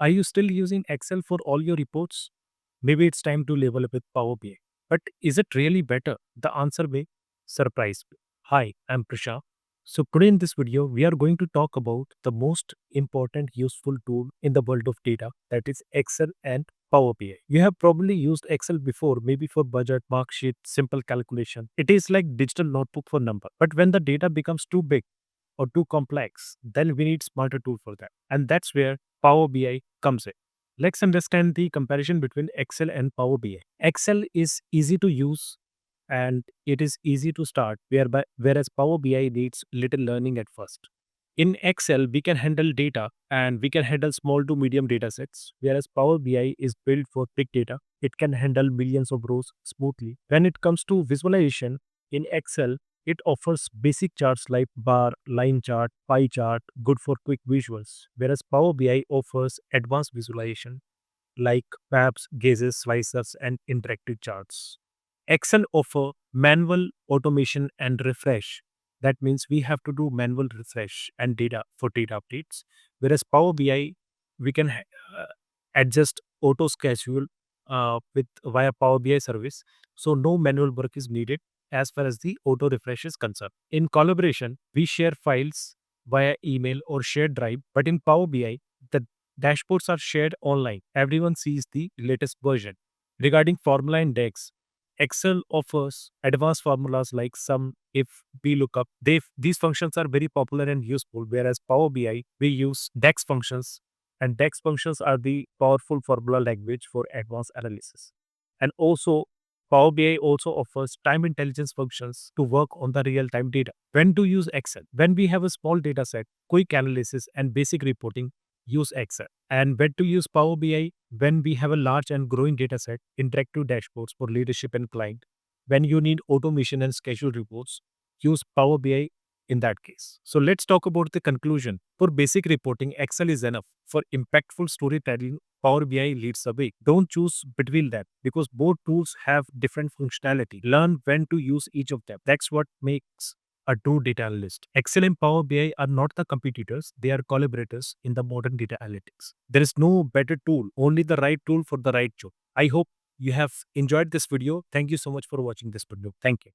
Are you still using Excel for all your reports? Maybe it's time to level up with Power BI. But is it really better? The answer may surprise you. Hi, I'm Prashant. So today in this video, we are going to talk about the most important useful tool in the world of data, that is Excel and Power BI. You have probably used Excel before, maybe for budget, mark sheet, simple calculation. It is like digital notebook for number. But when the data becomes too big or too complex, then we need smarter tool for that. And that's where Power BI comes in. Let's understand the comparison between Excel and Power BI. Excel is easy to use and it is easy to start, whereas Power BI needs little learning at first. In Excel, we can handle data and we can handle small to medium data sets, whereas Power BI is built for big data. It can handle millions of rows smoothly. When it comes to visualization, in Excel, it offers basic charts like bar, line chart, pie chart, good for quick visuals, whereas Power BI offers advanced visualization like maps, gauges, slicers, and interactive charts. Excel offer manual automation and refresh. That means we have to do manual refresh and data for data updates. Whereas Power BI, we can adjust auto schedule with via Power BI service. So no manual work is needed as far as the auto refresh is concerned. In collaboration, we share files via email or shared drive, but in Power BI, the dashboards are shared online. Everyone sees the latest version. Regarding formula and DEX, Excel offers advanced formulas like sum, if, VLOOKUP. These functions are very popular and useful, whereas Power BI, we use DEX functions, and DEX functions are the powerful formula language for advanced analysis. And also, Power BI also offers time intelligence functions to work on the real-time data. When to use Excel? When we have a small data set, quick analysis, and basic reporting, use Excel. And when to use Power BI? When we have a large and growing data set, interactive dashboards for leadership and client. When you need automation and schedule reports, use Power BI in that case. So let's talk about the conclusion. For basic reporting, Excel is enough. For impactful storytelling, Power BI leads the way. Don't choose between them because both tools have different functionality. Learn when to use each of them. That's what makes a true data analyst. Excel and Power BI are not the competitors, they are collaborators in the modern data analytics. There is no better tool, only the right tool for the right job. I hope you have enjoyed this video. Thank you so much for watching this video. Thank you.